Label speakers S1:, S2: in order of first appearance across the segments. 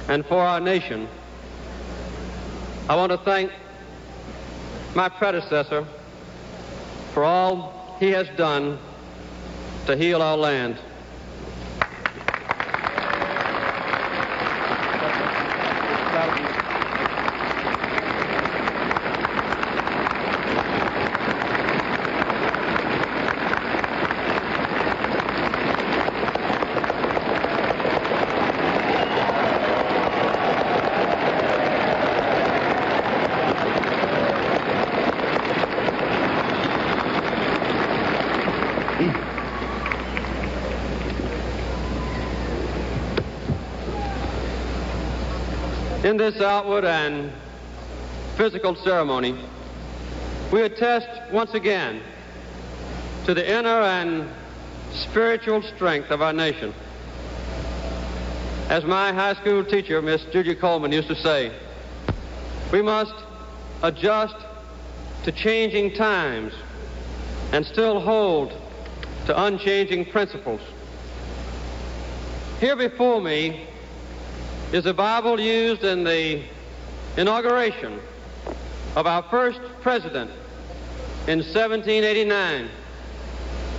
S1: and for our nation, I want to thank my predecessor for all he has done to heal our land. In this outward and physical ceremony, we attest once again to the inner and spiritual strength of our nation. As my high school teacher, Miss Julia Coleman, used to say, we must adjust to changing times and still hold to unchanging principles. Here before me is a Bible used in the inauguration of our first president in 1789.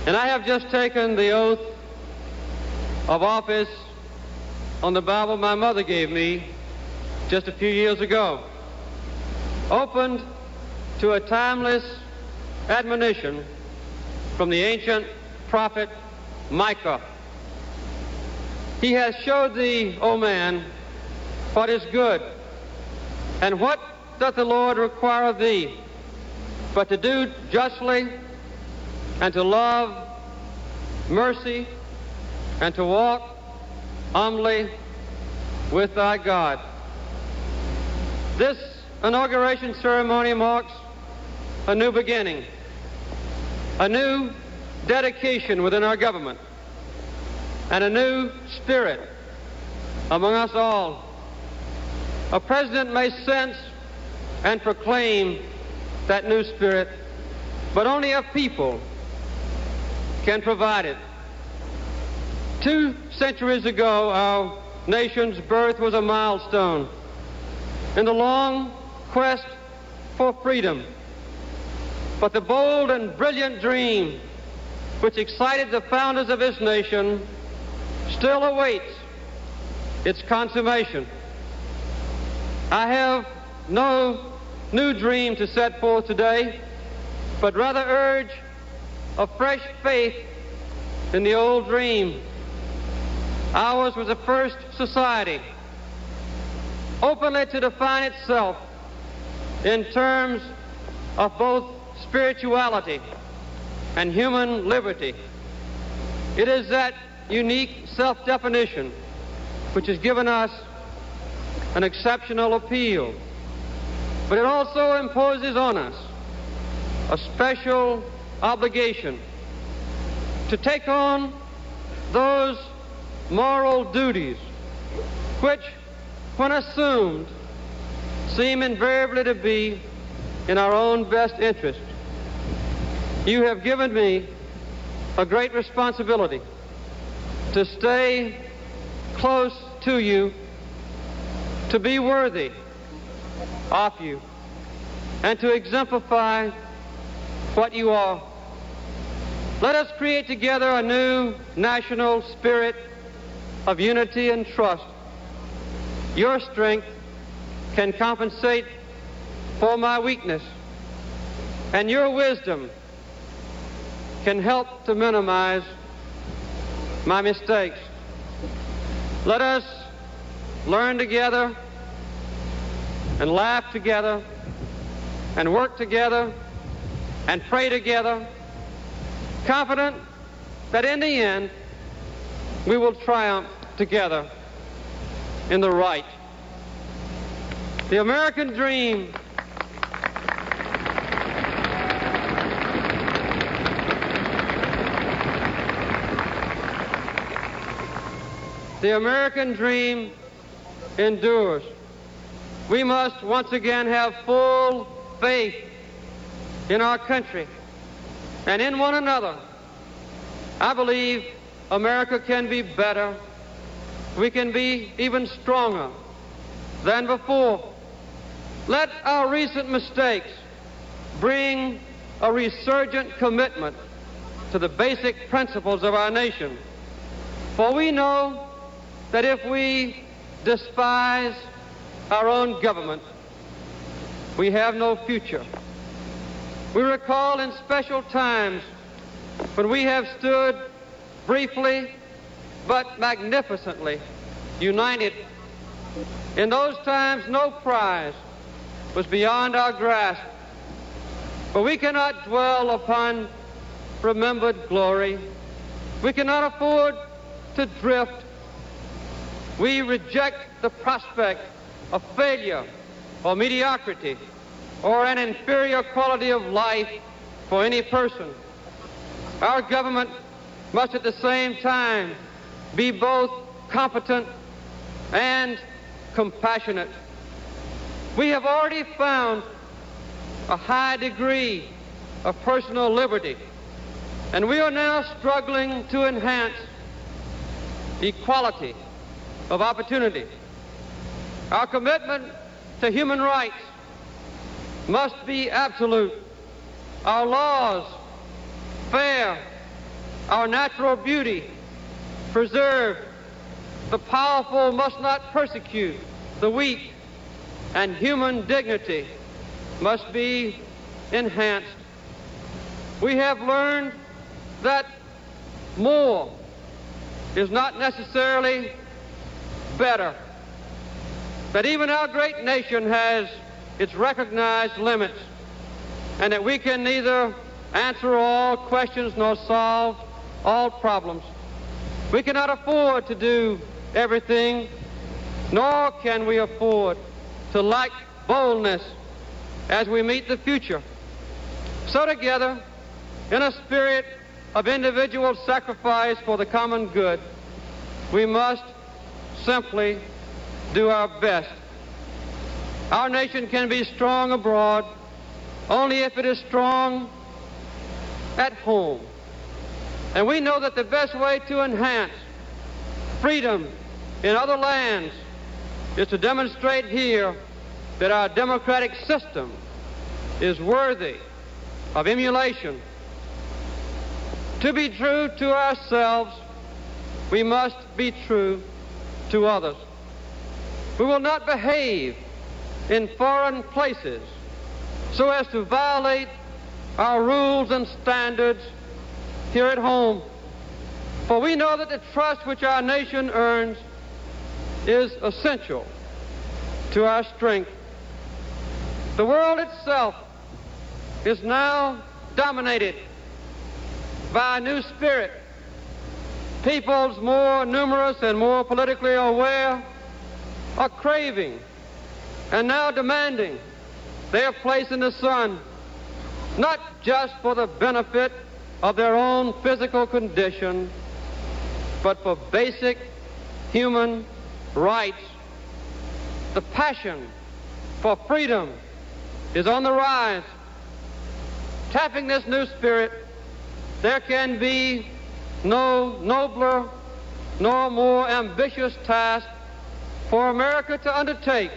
S1: And I have just taken the oath of office on the Bible my mother gave me just a few years ago, opened to a timeless admonition from the ancient prophet Micah. He has showed thee, O man, what is good, and what doth the Lord require of thee, but to do justly, and to love mercy, and to walk humbly with thy God. This inauguration ceremony marks a new beginning, a new dedication within our government, and a new spirit among us all. A president may sense and proclaim that new spirit, but only a people can provide it. 2 centuries ago, our nation's birth was a milestone in the long quest for freedom. But the bold and brilliant dream which excited the founders of this nation still awaits its consummation. I have no new dream to set forth today, but rather urge a fresh faith in the old dream. Ours was the first society openly to define itself in terms of both spirituality and human liberty. It is that unique self-definition which has given us an exceptional appeal, but it also imposes on us a special obligation to take on those moral duties which, when assumed, seem invariably to be in our own best interest. You have given me a great responsibility to stay close to you, to be worthy of you, and to exemplify what you are. Let us create together a new national spirit of unity and trust. Your strength can compensate for my weakness, and your wisdom can help to minimize my mistakes. Let us learn together and laugh together and work together and pray together, confident that in the end we will triumph together in the right. The American dream endures. We must once again have full faith in our country and in one another. I believe America can be better we can be even stronger than before. Let our recent mistakes bring a resurgent commitment to the basic principles of our nation. For we know that if we despise our own government, we have no future. We recall in special times when we have stood briefly but magnificently united. In those times, no prize was beyond our grasp, but we cannot dwell upon remembered glory. We cannot afford to drift. We reject the prospect of failure or mediocrity or an inferior quality of life for any person. Our government must at the same time be both competent and compassionate. We have already found a high degree of personal liberty, and we are now struggling to enhance equality of opportunity. Our commitment to human rights must be absolute. Our laws fair, our natural beauty preserved. The powerful must not persecute the weak, and human dignity must be enhanced. We have learned that more is not necessarily better, that even our great nation has its recognized limits, and that we can neither answer all questions nor solve all problems. We cannot afford to do everything, nor can we afford to lack boldness as we meet the future. So together, in a spirit of individual sacrifice for the common good, we must simply do our best. Our nation can be strong abroad only if it is strong at home. And we know that the best way to enhance freedom in other lands is to demonstrate here that our democratic system is worthy of emulation. To be true to ourselves, we must be true to others. We will not behave in foreign places so as to violate our rules and standards here at home. For we know that the trust which our nation earns is essential to our strength. The world itself is now dominated by a new spirit. Peoples more numerous and more politically aware are craving and now demanding their place in the sun, not just for the benefit of their own physical condition, but for basic human rights. The passion for freedom is on the rise. Tapping this new spirit, there can be no nobler nor more ambitious task for America to undertake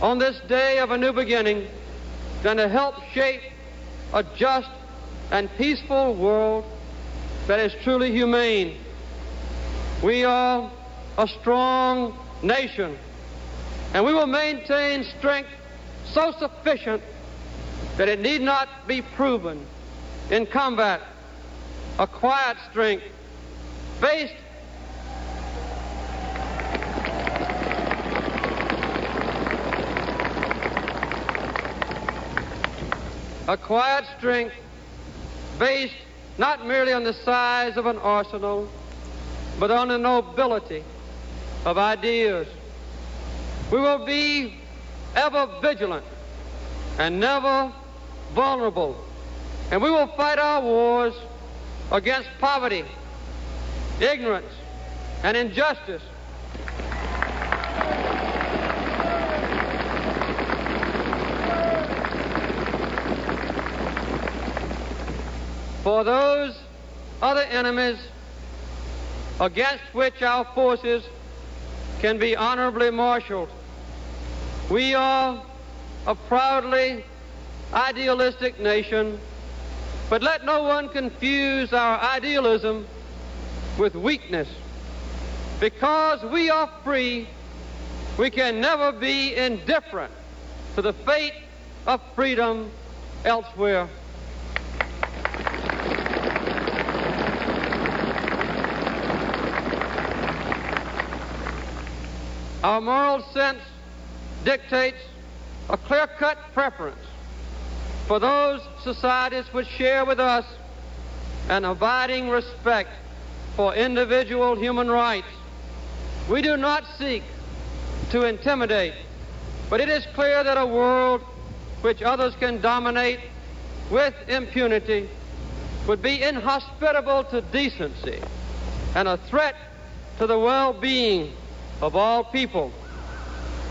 S1: on this day of a new beginning than to help shape a just and peaceful world that is truly humane. We are a strong nation, and we will maintain strength so sufficient that it need not be proven in combat. A quiet strength based not merely on the size of an arsenal, but on the nobility of ideas. We will be ever vigilant and never vulnerable, and we will fight our wars against poverty, ignorance, and injustice. For those other enemies against which our forces can be honorably marshaled. We are a proudly idealistic nation, but let no one confuse our idealism with weakness. Because we are free, we can never be indifferent to the fate of freedom elsewhere. Our moral sense dictates a clear-cut preference for those societies which share with us an abiding respect for individual human rights. We do not seek to intimidate, but it is clear that a world which others can dominate with impunity would be inhospitable to decency and a threat to the well-being of all people.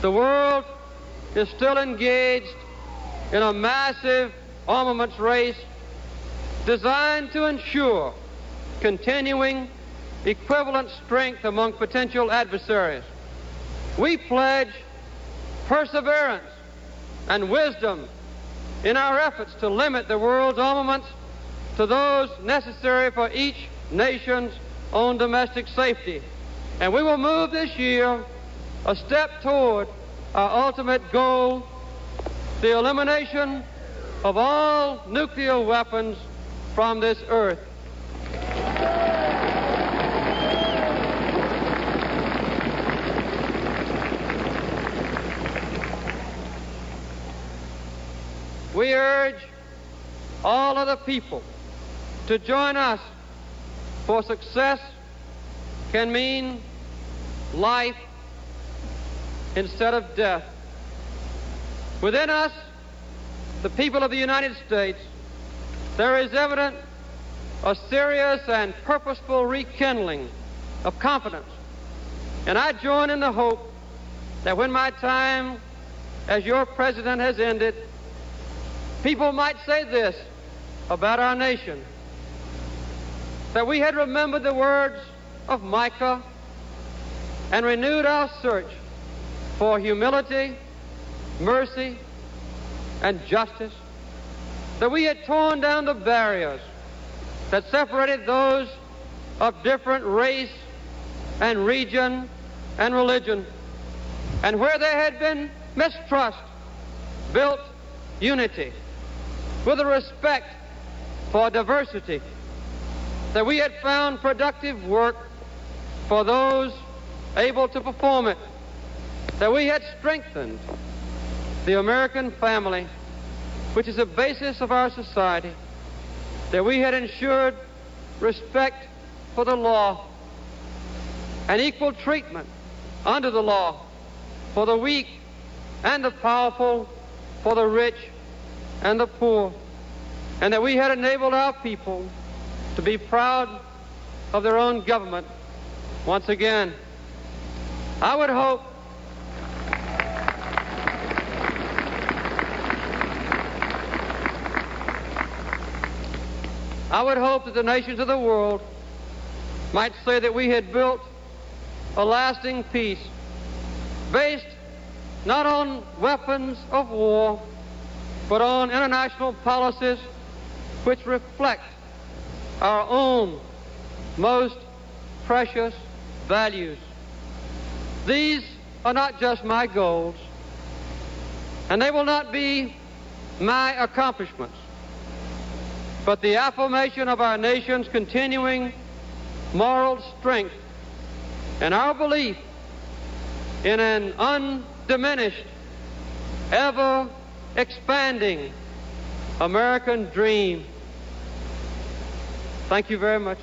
S1: The world is still engaged in a massive armaments race designed to ensure continuing equivalent strength among potential adversaries. We pledge perseverance and wisdom in our efforts to limit the world's armaments to those necessary for each nation's own domestic safety. And we will move this year a step toward our ultimate goal, the elimination of all nuclear weapons from this earth. We urge all other people to join us, for success can mean life instead of death. Within us, the people of the United States, there is evident a serious and purposeful rekindling of confidence. And I join in the hope that when my time as your president has ended, people might say this about our nation, that we had remembered the words of Micah and renewed our search for humility, mercy, and justice, that we had torn down the barriers that separated those of different race and region and religion, and where there had been mistrust, built unity with a respect for diversity, that we had found productive work for those able to perform it, that we had strengthened the American family, which is the basis of our society, that we had ensured respect for the law and equal treatment under the law for the weak and the powerful, for the rich and the poor, and that we had enabled our people to be proud of their own government once again. I would hope that the nations of the world might say that we had built a lasting peace based not on weapons of war, but on international policies which reflect our own most precious values. These are not just my goals, and they will not be my accomplishments, but the affirmation of our nation's continuing moral strength and our belief in an undiminished, ever-expanding American dream. Thank you very much.